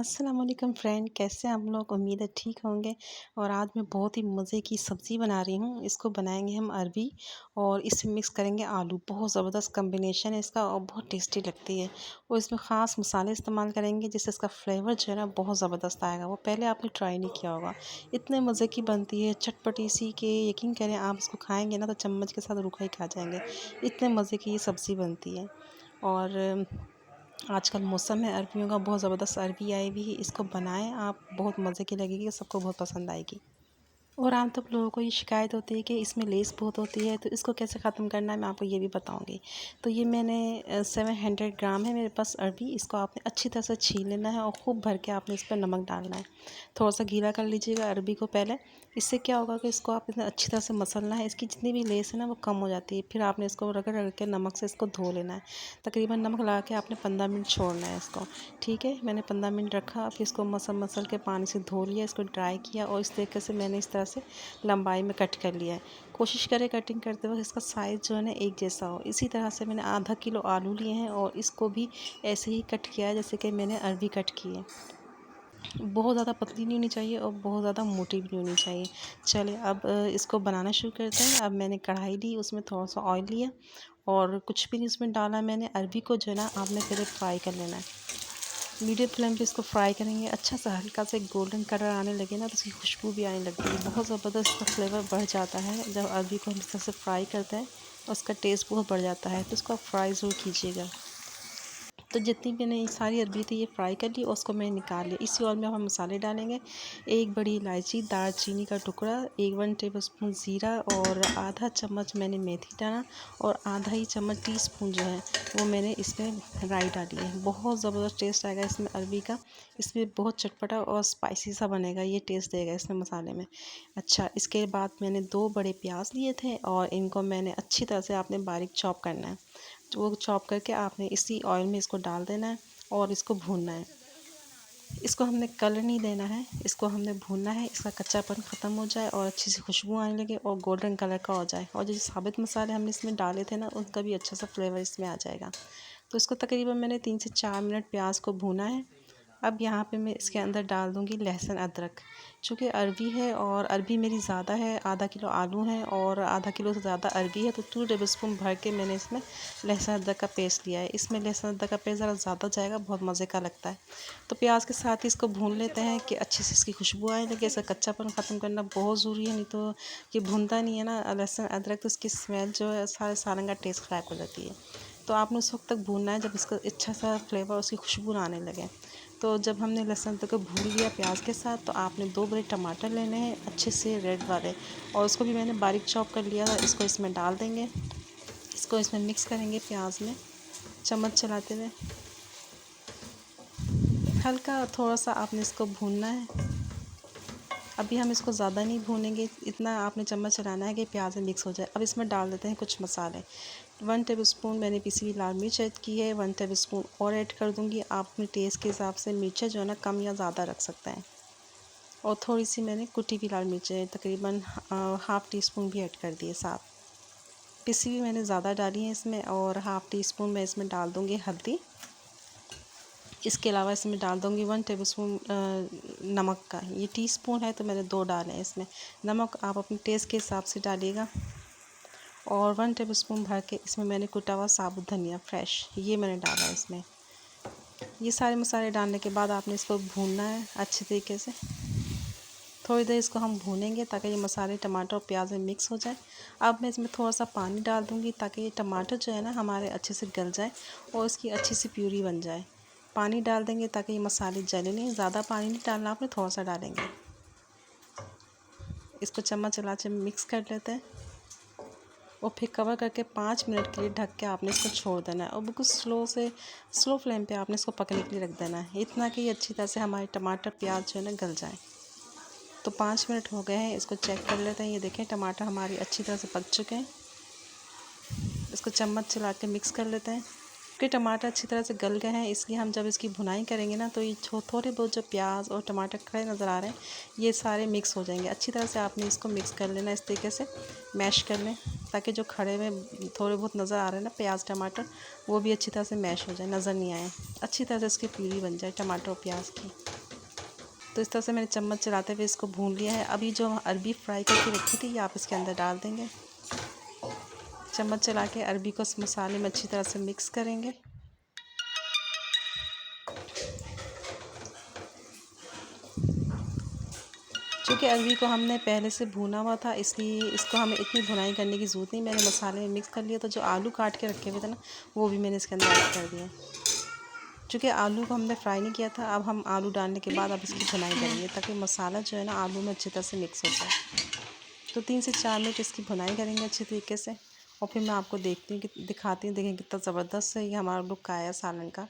अस्सलाम वालेकुम फ्रेंड, कैसे हैं आप लोग। उम्मीद है ठीक होंगे। और आज मैं बहुत ही मज़े की सब्ज़ी बना रही हूँ। इसको बनाएंगे हम अरबी और इसमें मिक्स करेंगे आलू। बहुत ज़बरदस्त कम्बिनेशन है इसका और बहुत टेस्टी लगती है। और इसमें ख़ास मसाले इस्तेमाल करेंगे जिससे इसका फ्लेवर जो है ना बहुत ज़बरदस्त आएगा। वो पहले आपने ट्राई नहीं किया होगा। इतने मज़े की बनती है, चटपटी सी के यकीन करें आप इसको खाएँगे ना तो चम्मच के साथ रूखा ही खा जाएंगे। इतने मज़े की ये सब्ज़ी बनती है। और आजकल मौसम है अरबियों का, बहुत ज़बरदस्त अरबी आई हुई है। इसको बनाएं आप, बहुत मज़े की लगेगी, सबको बहुत पसंद आएगी। और आम तौर लोगों को ये शिकायत होती है कि इसमें लेस बहुत होती है, तो इसको कैसे ख़त्म करना है मैं आपको ये भी बताऊंगी। तो ये मैंने 700 ग्राम है मेरे पास अरबी। इसको आपने अच्छी तरह से छील लेना है और खूब भर के आपने इस पर नमक डालना है। थोड़ा सा गीला कर लीजिएगा अरबी को पहले। इससे क्या होगा कि इसको आप इतना अच्छी तरह से मसलना है, इसकी जितनी भी लेस है ना वो कम हो जाती है। फिर आपने इसको रगड़ रगड़ के नमक से इसको धो लेना है। तकरीबन नमक लगा के आपने 15 मिनट छोड़ना है इसको। ठीक है, मैंने 15 मिनट रखा, फिर इसको मसल के पानी से धो लिया, इसको ड्राई किया और इस तरीके से मैंने इस तरह से लंबाई में कट कर लिया है। कोशिश करें कटिंग करते वक्त इसका साइज़ जो है ना एक जैसा हो। इसी तरह से मैंने आधा किलो आलू लिए हैं और इसको भी ऐसे ही कट किया है जैसे कि मैंने अरबी कट की है। बहुत ज़्यादा पतली नहीं होनी चाहिए और बहुत ज़्यादा मोटी भी नहीं होनी चाहिए। चलिए अब इसको बनाना शुरू करते हैं। अब मैंने कढ़ाई ली, उसमें थोड़ा सा ऑयल लिया और कुछ भी नहीं उसमें डाला मैंने। अरबी को जो है ना आपने पहले फ्राई कर लेना है। मीडियम फ्लेम पे इसको फ्राई करेंगे। अच्छा सा हल्का सा एक गोल्डन कलर आने लगे ना तो उसकी खुशबू भी आने लगती है। बहुत ज़बरदस्त इसका फ्लेवर बढ़ जाता है जब अरबी को हम इस तरह से फ्राई करते हैं और उसका टेस्ट बहुत बढ़ जाता है। तो इसको आप फ्राई ज़रूर कीजिएगा। तो जितनी मैंने ये सारी अरबी थी ये फ्राई कर ली और उसको मैंने निकाल लिया। इसी ऑयल में हम मसाले डालेंगे। एक बड़ी इलायची, दालचीनी का टुकड़ा, 1 टेबलस्पून ज़ीरा और आधा चम्मच मैंने मेथी डाला और आधा ही चम्मच टीस्पून जो है वो मैंने इसमें राई डाली है। बहुत ज़बरदस्त टेस्ट आएगा इसमें अरबी का। इसमें बहुत चटपटा और स्पाइसी सा बनेगा, ये टेस्ट देगा इसमें मसाले में। अच्छा, इसके बाद मैंने 2 बड़े प्याज लिए थे और इनको मैंने अच्छी तरह से आपने बारीक चॉप करना है। वो चॉप करके आपने इसी ऑयल में इसको डाल देना है और इसको भूनना है। इसको हमने कलर नहीं देना है, इसको हमने भूनना है। इसका कच्चापन ख़त्म हो जाए और अच्छी सी खुशबू आने लगे और गोल्डन कलर का हो जाए। और जो साबित मसाले हमने इसमें डाले थे ना उनका भी अच्छा सा फ्लेवर इसमें आ जाएगा। तो इसको तकरीबन मैंने 3 से 4 मिनट प्याज को भूना है। अब यहाँ पे मैं इसके अंदर डाल दूँगी लहसुन अदरक। चूँकि अरबी है और अरबी मेरी ज़्यादा है, आधा किलो आलू हैं और आधा किलो से ज़्यादा अरबी है, तो 2 टेबलस्पून भर के मैंने इसमें लहसुन अदरक का पेस्ट लिया है। इसमें लहसुन अदरक का पेस्ट ज़रा ज़्यादा जाएगा, बहुत मज़े का लगता है। तो प्याज के साथ ही इसको भून लेते हैं कि अच्छे से इसकी खुशबू आने लगे। इसका कच्चापन ख़त्म करना बहुत ज़रूरी है, नहीं तो ये भूनता नहीं है ना लहसुन अदरक, तो इसकी स्मेल जो है सारे सालन का टेस्ट ख़राब कर देती है। तो आपने उस वक्त तक भूनना है जब इसका अच्छा सा फ्लेवर उसकी खुशबू आने लगे। तो जब हमने लहसुन अदरक को भून लिया प्याज के साथ, तो आपने 2 बड़े टमाटर लेने हैं अच्छे से रेड वाले और उसको भी मैंने बारीक चॉप कर लिया था। इसको इसमें डाल देंगे, इसको इसमें मिक्स करेंगे प्याज में चम्मच चलाते हुए। हल्का थोड़ा सा आपने इसको भूनना है। अभी हम इसको ज़्यादा नहीं भूनेंगे, इतना आपने चम्मच चलाना है कि प्याज में मिक्स हो जाए। अब इसमें डाल देते हैं कुछ मसाले। 1 टेबलस्पून मैंने पिसी हुई लाल मिर्च ऐड की है, 1 टेबलस्पून और ऐड कर दूँगी। आप अपने टेस्ट के हिसाब से मिर्चें जो है ना कम या ज़्यादा रख सकते हैं। और थोड़ी सी मैंने कुटी हुई लाल मिर्चें तकरीबन हाफ़ टी स्पून भी ऐड कर दिए साथ। पिसी हुई मैंने ज़्यादा डाली है इसमें। और हाफ़ टी स्पून मैं इसमें डाल दूँगी हल्दी। इसके अलावा इसमें डाल दूँगी 1 टेबलस्पून नमक का। ये टीस्पून है तो मैंने 2 डाले हैं इसमें। नमक आप अपने टेस्ट के हिसाब से डालिएगा। और 1 टेबलस्पून भर के इसमें मैंने कुटा हुआ साबुत धनिया फ्रेश ये मैंने डाला है इसमें। ये सारे मसाले डालने के बाद आपने इसको भूनना है अच्छे तरीके से। थोड़ी देर इसको हम भूनेंगे ताकि ये मसाले टमाटर और प्याज में मिक्स हो जाए। अब मैं इसमें थोड़ा सा पानी डाल दूँगी ताकि ये टमाटर जो है ना हमारे अच्छे से गल जाए और इसकी अच्छी सी प्यूरी बन जाए। पानी डाल देंगे ताकि ये मसाले जले नहीं। ज़्यादा पानी नहीं डालना, आपने थोड़ा सा डालेंगे। इसको चम्मच चला के मिक्स कर लेते हैं और फिर कवर करके 5 मिनट के लिए ढक के आपने इसको छोड़ देना है और बिल्कुल स्लो फ्लेम पे आपने इसको पकने के लिए रख देना है। इतना कि अच्छी तरह से हमारे टमाटर प्याज जो है ना गल जाए। तो 5 मिनट हो गए हैं, इसको चेक कर लेते हैं। ये देखें टमाटर हमारी अच्छी तरह से पक चुके हैं। इसको चम्मच चला के मिक्स कर लेते हैं। कि टमाटर अच्छी तरह से गल गए हैं, इसलिए हम जब इसकी भुनाई करेंगे ना तो ये थोड़े बहुत जो प्याज और टमाटर खड़े नज़र आ रहे हैं ये सारे मिक्स हो जाएंगे। अच्छी तरह से आपने इसको मिक्स कर लेना, इस तरीके से मैश कर लें ताकि जो खड़े में थोड़े बहुत नज़र आ रहे हैं ना प्याज टमाटर वो भी अच्छी तरह से मैश हो जाए, नज़र नहीं आए। अच्छी तरह से इसकी प्यूरी बन जाए टमाटर और प्याज की। तो इस तरह से मैंने चम्मच चलाते हुए इसको भून लिया है। अभी जो अरबी फ्राई करके रखी थी ये आप इसके अंदर डाल देंगे। चम्मच चला के अरबी को इस मसाले में अच्छी तरह से मिक्स करेंगे। क्योंकि अरबी को हमने पहले से भुना हुआ था, इसलिए इसको हमें इतनी भुनाई करने की ज़रूरत नहीं। मैंने मसाले में मिक्स कर लिया, तो जो आलू काट के रखे हुए थे ना, वो भी मैंने इसके अंदर ऐड कर दिए। चूँकि आलू को हमने फ्राई नहीं किया था, अब हम आलू डालने के बाद अब इसकी भुनाई करेंगे ताकि मसाला जो है ना आलू में अच्छी तरह से मिक्स हो जाए। तो 3 से 4 मिनट इसकी भुनाई करेंगे अच्छी तरीके से, और फिर मैं आपको देखती हूँ कि दिखाती हूँ। देखिए कितना ज़बरदस्त है ये हमारा लुक आया सालन का,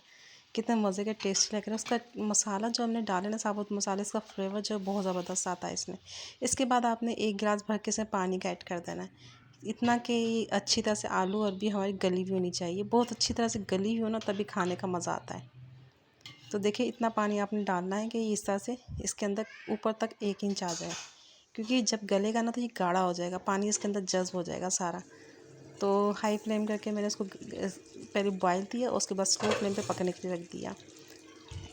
कितने मज़े का टेस्ट लग रहा है। उसका मसाला जो हमने डाले ना, साबुत मसाले, इसका फ्लेवर जो है बहुत ज़बरदस्त आता है इसमें। इसके बाद आपने 1 गिलास भर के इसमें पानी का ऐड कर देना है, इतना कि अच्छी तरह से आलू अरबी हमारी गली हुई होनी चाहिए। बहुत अच्छी तरह से गली हुई हो ना, तभी खाने का मज़ा आता है। तो देखिए इतना पानी आपने डालना है कि इस तरह से इसके अंदर ऊपर तक 1 इंच आ जाए, क्योंकि जब गलेगा ना तो ये गाढ़ा हो जाएगा, पानी इसके अंदर जज़्ब हो जाएगा सारा। तो हाई फ्लेम करके मैंने इसको पहले बॉयल किया, उसके बाद स्लो फ्लेम पे पकने के लिए रख दिया।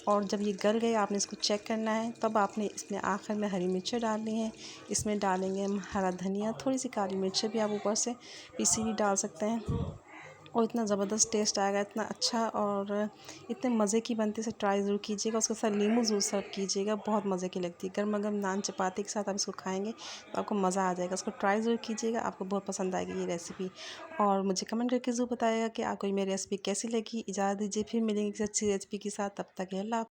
और जब ये गल गए आपने इसको चेक करना है, तब आपने इसमें आखिर में हरी मिर्चें डालनी है। इसमें डालेंगे हम हरा धनिया, थोड़ी सी काली मिर्चें भी आप ऊपर से पीसी भी डाल सकते हैं, और इतना ज़बरदस्त टेस्ट आएगा, इतना अच्छा, और इतने मज़े की बनती है। इसे ट्राई ज़रूर कीजिएगा। उसके साथ नींबू ज़रूर सर्व कीजिएगा, बहुत मज़े की लगती है। गर्मा-गर्म नान चपाती के साथ आप इसको खाएँगे तो आपको मज़ा आ जाएगा। इसको ट्राई ज़रूर कीजिएगा, आपको बहुत पसंद आएगी ये रेसिपी। और मुझे कमेंट करके ज़रूर बताइएगा कि आपको ये मेरी रेसिपी कैसी लगी। इजाज़त दीजिए, फिर मिलेंगे किसी अच्छी रेसिपी के साथ। तब तक के लिए अल्लाह।